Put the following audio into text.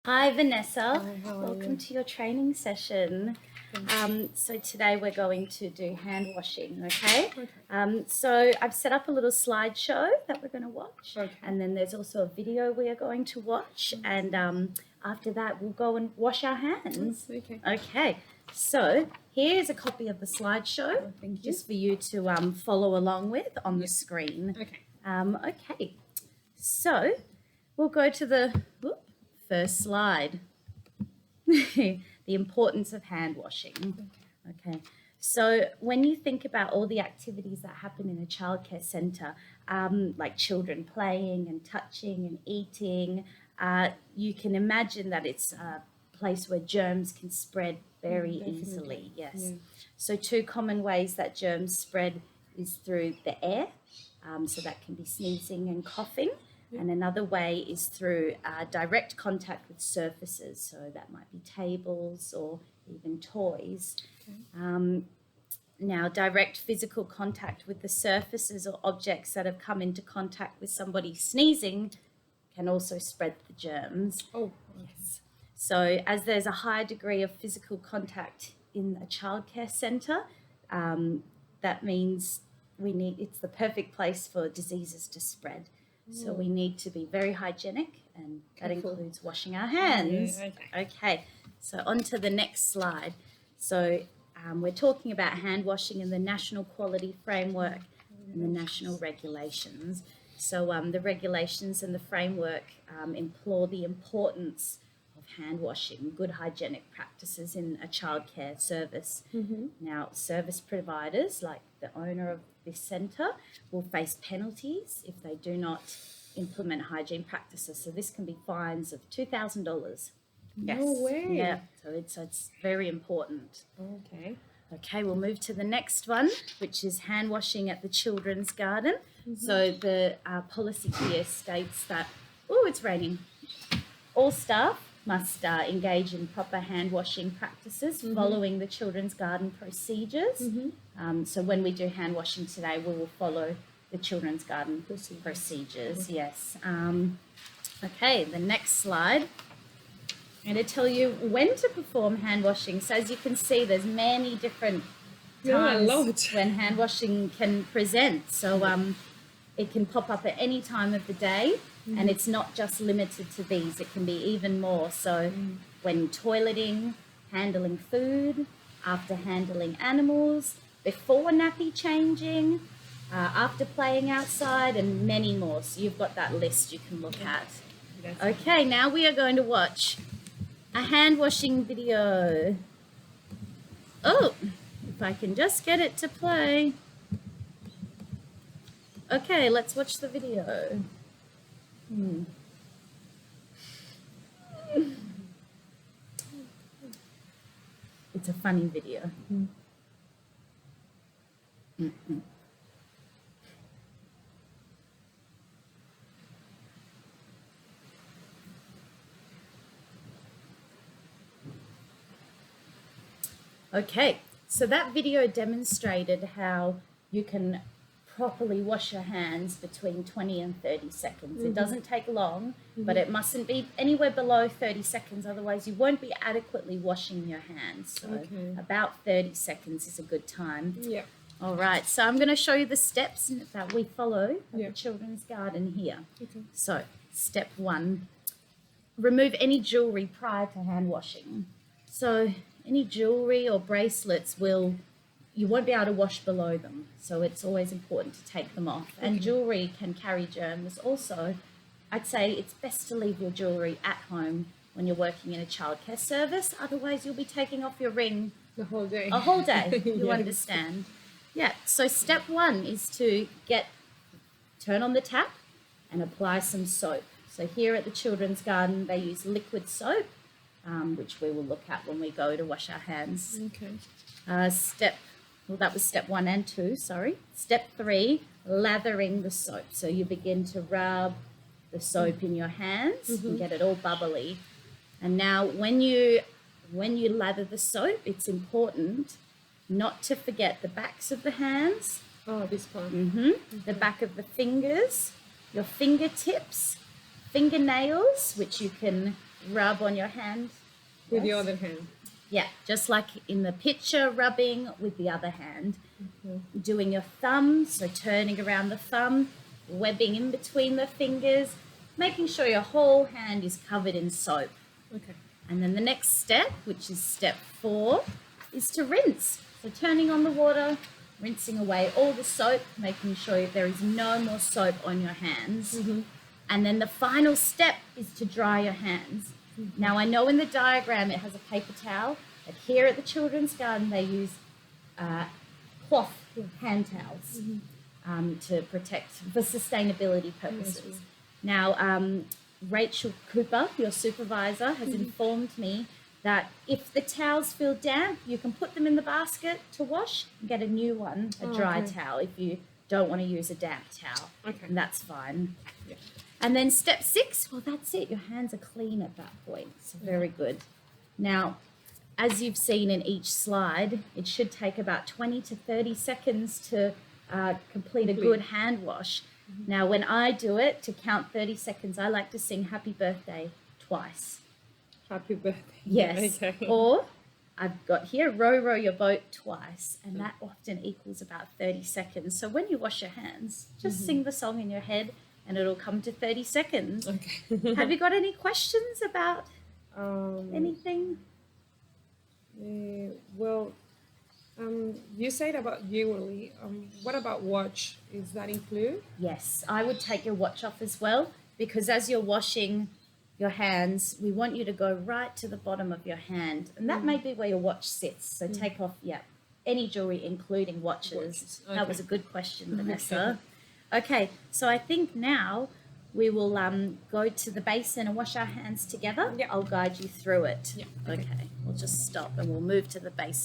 Hi Vanessa, Hi, how are welcome you? to your training session. Thank So today we're going to do hand washing, okay? Okay. So I've set up a little slideshow that we're going to watch, Okay. and then there's also a video we are going to watch, and after that we'll go and wash our hands. Okay. Okay, so here's a copy of the slideshow, Thank you. just for you to follow along with on the screen. Okay. Okay, so we'll go to the first slide. The importance of hand washing. Okay, so when you think about all the activities that happen in a childcare centre, like children playing and touching and eating, you can imagine that it's a place where germs can spread very easily. Yes. Yeah. So two common ways that germs spread is through the air, so that can be sneezing and coughing. And another way is through direct contact with surfaces, so that might be tables or even toys. Okay. Now, direct physical contact with the surfaces or objects that have come into contact with somebody sneezing can also spread the germs. Oh, yes. So as there's a high degree of physical contact in a childcare centre, that means it's the perfect place for diseases to spread. So we need to be very hygienic, and that includes washing our hands. Yeah, Okay, so on to the next slide. So we're talking about hand washing in the National Quality Framework and the national regulations. So the regulations and the framework implore the importance of hand washing, good hygienic practices in a childcare service. Now, service providers, like the owner of this centre, will face penalties if they do not implement hygiene practices. So this can be fines of $2,000. Yes. No way. Yeah, so it's very important. Okay. Okay, we'll move to the next one, which is hand washing at the children's garden. So the policy here states that, it's raining. All staff must engage in proper hand washing practices following the children's garden procedures. So when we do hand washing today, we will follow the children's garden procedures. Yes. Okay, the next slide. I'm going to tell you when to perform hand washing. So as you can see, there's many different times when hand washing can present. So it can pop up at any time of the day, and it's not just limited to these. It can be even more. So when toileting, handling food, after handling animals, before nappy changing, after playing outside, and many more. So you've got that list you can look at. Okay, now we are going to watch a hand washing video. Oh, if I can just get it to play. Okay, let's watch the video. It's a funny video. Okay, so that video demonstrated how you can properly wash your hands between 20 and 30 seconds. It doesn't take long, but it mustn't be anywhere below 30 seconds, otherwise you won't be adequately washing your hands. So about 30 seconds is a good time. Yeah. All right, so I'm going to show you the steps that we follow at the children's garden here. Okay. So step 1, remove any jewelry prior to hand washing. So any jewelry or bracelets you won't be able to wash below them. So it's always important to take them off. And jewelry can carry germs. Also, I'd say it's best to leave your jewelry at home when you're working in a childcare service. Otherwise, you'll be taking off your ring the whole day. A whole day, you understand. Yeah, so step 1 is to turn on the tap and apply some soap. So here at the children's garden, they use liquid soap, which we will look at when we go to wash our hands. Okay. That was step 1 and 2, sorry. Step 3, lathering the soap. So you begin to rub the soap in your hands and get it all bubbly. And now when you lather the soap, it's important not to forget the backs of the hands. Oh, this part. The back of the fingers, your fingertips, fingernails, which you can rub on your hand. With the Yes. other hand. Yeah, just like in the picture, rubbing with the other hand. Mm-hmm. Doing your thumb, so turning around the thumb, webbing in between the fingers, making sure your whole hand is covered in soap. Okay. And then the next step, which is step 4, is to rinse. So turning on the water, rinsing away all the soap, making sure there is no more soap on your hands. Mm-hmm. And then the final step is to dry your hands. Now, I know in the diagram it has a paper towel, but here at the Children's Garden they use cloth hand towels to protect for sustainability purposes. Yes. Now, Rachel Cooper, your supervisor, has informed me that if the towels feel damp, you can put them in the basket to wash and get a new one, a dry okay. towel, if you don't want to use a damp towel. Okay. And that's fine. Yeah. And then step 6, well, that's it. Your hands are clean at that point. So very good. Now, as you've seen in each slide, it should take about 20 to 30 seconds to complete a good hand wash. Now, when I do it, to count 30 seconds, I like to sing Happy Birthday twice. Happy birthday. Yes. Okay. Or I've got here, row, row your boat twice. And that often equals about 30 seconds. So when you wash your hands, just sing the song in your head and it'll come to 30 seconds. Okay. Have you got any questions about Anything? Well, you said about yearly. What about watch? Is that included? Yes, I would take your watch off as well, because as you're washing your hands, we want you to go right to the bottom of your hand. And that may be where your watch sits. So take off, any jewelry, including watches. That Okay. was a good question, Vanessa. Okay, so I think now we will go to the basin and wash our hands together. Yeah. I'll guide you through it. Yeah, Okay, we'll just stop and we'll move to the basin.